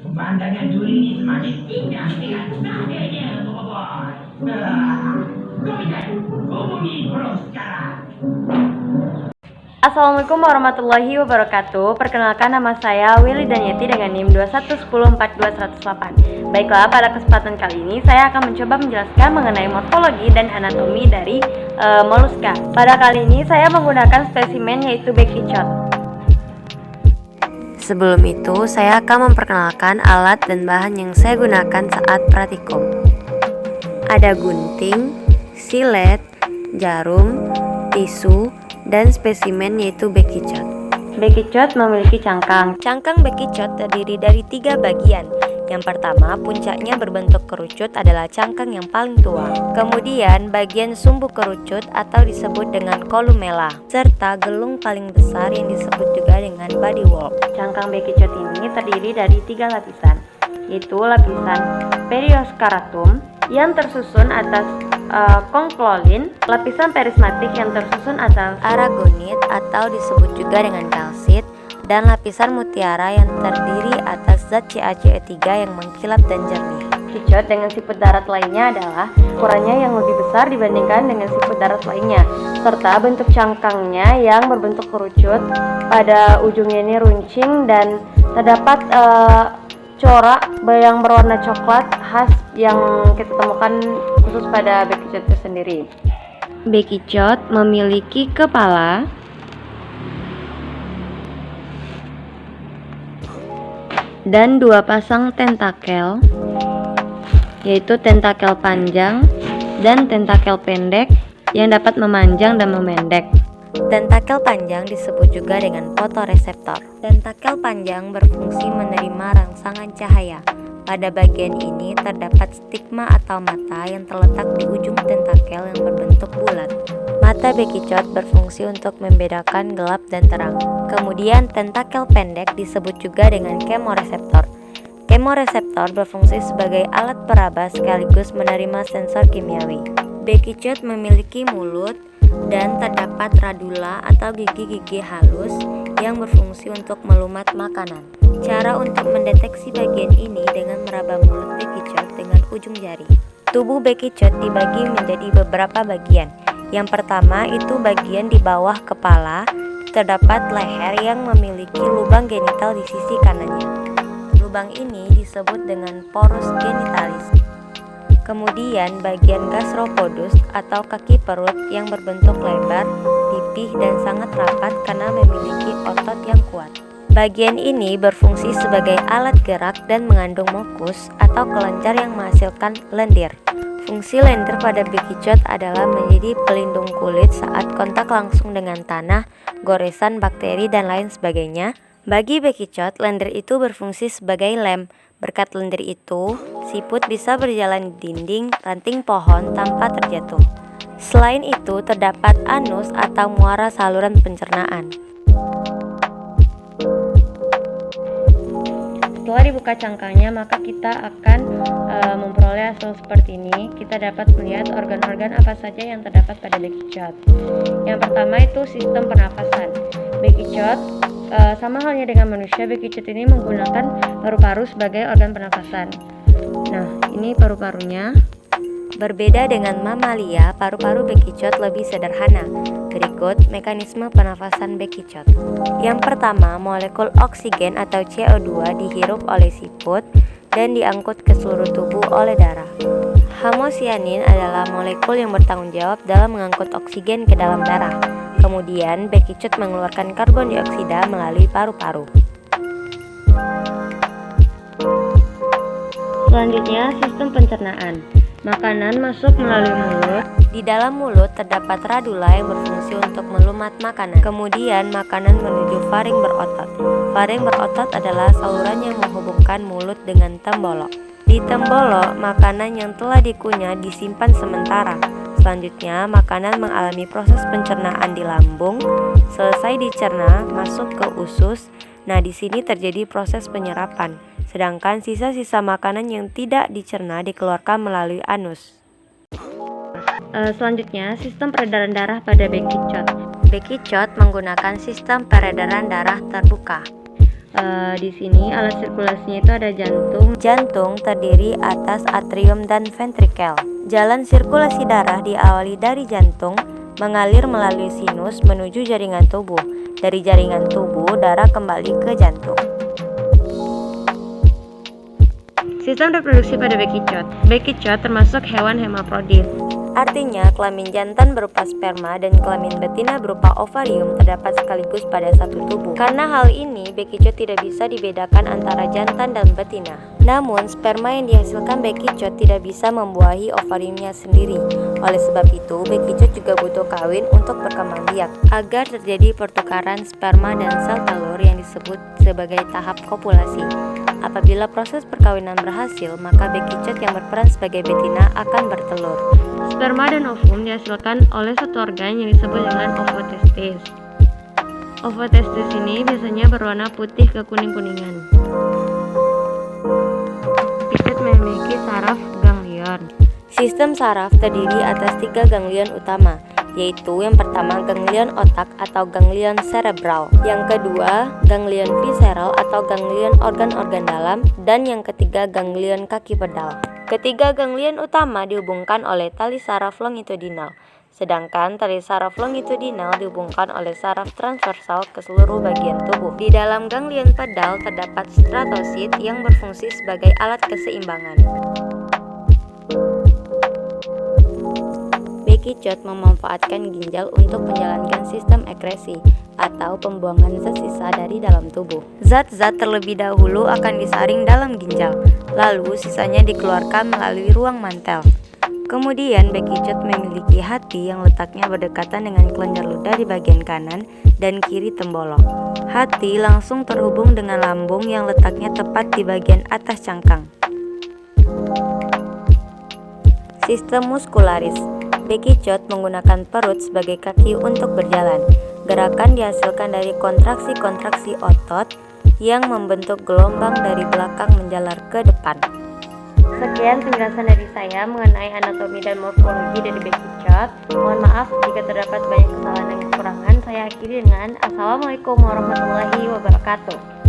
Pemandangan duri ini semakin indah dengan sebagainya, bobot. Komited, hubungi Bro sekarang. Assalamualaikum warahmatullahi wabarakatuh. Perkenalkan, nama saya Willy Danyeti dengan NIM 211042108. Baiklah, pada kesempatan kali ini saya akan mencoba menjelaskan mengenai morfologi dan anatomi dari moluska. Pada kali ini saya menggunakan spesimen yaitu Becky-Chod. Sebelum itu, saya akan memperkenalkan alat dan bahan yang saya gunakan saat praktikum. Ada gunting, silet, jarum, tisu, dan spesimen yaitu Becky-Chod. Becky-Chod memiliki cangkang. Cangkang Becky-Chod terdiri dari 3 bagian. Yang pertama, puncaknya berbentuk kerucut adalah cangkang yang paling tua. Kemudian, bagian sumbu kerucut atau disebut dengan columella, serta gelung paling besar yang disebut juga dengan body wall. Cangkang Becky-Chod ini terdiri dari 3 lapisan, yaitu lapisan perioskaratum yang tersusun atas konklolin, lapisan perismatik yang tersusun atas aragonit atau disebut juga dengan kalsit, dan lapisan mutiara yang terdiri atas zat CaCe3 yang mengkilap dan jernih. Becky-Chod dengan siput darat lainnya adalah ukurannya yang lebih besar dibandingkan dengan siput darat lainnya, serta bentuk cangkangnya yang berbentuk kerucut, pada ujungnya ini runcing dan terdapat corak yang berwarna coklat khas yang kita temukan khusus pada Becky-Chod itu sendiri. Becky-Chod memiliki kepala, dan 2 pasang tentakel, yaitu tentakel panjang dan tentakel pendek yang dapat memanjang dan memendek. Tentakel panjang disebut juga dengan fotoreseptor. Tentakel panjang berfungsi menerima rangsangan cahaya. Pada bagian ini terdapat stigma atau mata yang terletak di ujung tentakel yang berbentuk bulat. Mata Becky-Chod berfungsi untuk membedakan gelap dan terang. Kemudian tentakel pendek disebut juga dengan kemoreseptor. Kemoreseptor berfungsi sebagai alat peraba sekaligus menerima sensor kimiawi. Becky-Chod memiliki mulut dan terdapat radula atau gigi-gigi halus yang berfungsi untuk melumat makanan. Cara untuk mendeteksi bagian ini dengan meraba mulut Becky-Chod dengan ujung jari. Tubuh Becky-Chod dibagi menjadi beberapa bagian. Yang pertama itu bagian di bawah kepala, terdapat leher yang memiliki lubang genital di sisi kanannya. Lubang ini disebut dengan porus genitalis. Kemudian bagian gastropodus atau kaki perut yang berbentuk lebar, pipih dan sangat rapat karena memiliki otot yang kuat. Bagian ini berfungsi sebagai alat gerak dan mengandung mukus atau kelenjar yang menghasilkan lendir. Fungsi lendir pada Becky-Chod adalah menjadi pelindung kulit saat kontak langsung dengan tanah, goresan, bakteri, dan lain sebagainya. Bagi Becky-Chod, lendir itu berfungsi sebagai lem. Berkat lendir itu, siput bisa berjalan di dinding, ranting pohon tanpa terjatuh. Selain itu, terdapat anus atau muara saluran pencernaan. Setelah dibuka cangkangnya, maka kita akan memperoleh hasil seperti ini. Kita dapat melihat organ-organ apa saja yang terdapat pada Becky-Chod. Yang pertama itu sistem pernafasan. Becky-Chod sama halnya dengan manusia, Becky-Chod ini menggunakan paru-paru sebagai organ pernafasan. Nah, ini paru-parunya. Berbeda dengan mamalia, paru-paru Becky-Chod lebih sederhana. Berikut mekanisme pernafasan Becky-Chod. Yang pertama, molekul oksigen atau CO2 dihirup oleh siput dan diangkut ke seluruh tubuh oleh darah. Homosianin adalah molekul yang bertanggung jawab dalam mengangkut oksigen ke dalam darah. Kemudian, Becky-Chod mengeluarkan karbon dioksida melalui paru-paru. Selanjutnya, sistem pencernaan. Makanan masuk melalui mulut. Di dalam mulut terdapat radula yang berfungsi untuk melumat makanan. Kemudian, makanan menuju faring berotot. Faring berotot adalah saluran yang menghubungkan mulut dengan tembolok. Di tembolok, makanan yang telah dikunyah disimpan sementara. Selanjutnya, makanan mengalami proses pencernaan di lambung. Selesai dicerna, masuk ke usus. Nah, di sini terjadi proses penyerapan. Sedangkan sisa-sisa makanan yang tidak dicerna dikeluarkan melalui anus. Selanjutnya, sistem peredaran darah pada Becky-Chod. Bekicot menggunakan sistem peredaran darah terbuka. Di sini alat sirkulasinya itu ada jantung. Jantung terdiri atas atrium dan ventrikel. Jalan sirkulasi darah diawali dari jantung, mengalir melalui sinus menuju jaringan tubuh. Dari jaringan tubuh, darah kembali ke jantung. Sistem reproduksi pada bekicot. Bekicot termasuk hewan hemaprodit. Artinya, kelamin jantan berupa sperma dan kelamin betina berupa ovarium terdapat sekaligus pada satu tubuh. Karena hal ini, bekicot tidak bisa dibedakan antara jantan dan betina. Namun, sperma yang dihasilkan bekicot tidak bisa membuahi ovariumnya sendiri. Oleh sebab itu, bekicot juga butuh kawin untuk berkembang biak, agar terjadi pertukaran sperma dan sel telur yang disebut sebagai tahap kopulasi. Apabila proses perkawinan berhasil, maka bekicot yang berperan sebagai betina akan bertelur. Sperma dan ovum dihasilkan oleh satu organ yang disebut dengan ovotestis. Ovotestis ini biasanya berwarna putih ke kuning-kuningan. Bekicot memiliki saraf ganglion. Sistem saraf terdiri atas 3 ganglion utama, yaitu yang pertama ganglion otak atau ganglion cerebral, yang kedua ganglion visceral atau ganglion organ-organ dalam, dan yang ketiga ganglion kaki pedal. Ketiga ganglion utama dihubungkan oleh tali saraf longitudinal, sedangkan tali saraf longitudinal dihubungkan oleh saraf transversal ke seluruh bagian tubuh. Di dalam ganglion pedal terdapat stratosit yang berfungsi sebagai alat keseimbangan. Bekicot memanfaatkan ginjal untuk menjalankan sistem ekresi atau pembuangan zat sisa dari dalam tubuh. Zat-zat terlebih dahulu akan disaring dalam ginjal, lalu sisanya dikeluarkan melalui ruang mantel. Kemudian bekicot memiliki hati yang letaknya berdekatan dengan kelenjar ludah di bagian kanan dan kiri tembolok. Hati langsung terhubung dengan lambung yang letaknya tepat di bagian atas cangkang. Sistem muskularis. Bekicot menggunakan perut sebagai kaki untuk berjalan. Gerakan dihasilkan dari kontraksi-kontraksi otot yang membentuk gelombang dari belakang menjalar ke depan. Sekian penjelasan dari saya mengenai anatomi dan morfologi dari bekicot. Mohon maaf jika terdapat banyak kesalahan dan kekurangan. Saya akhiri dengan Assalamualaikum warahmatullahi wabarakatuh.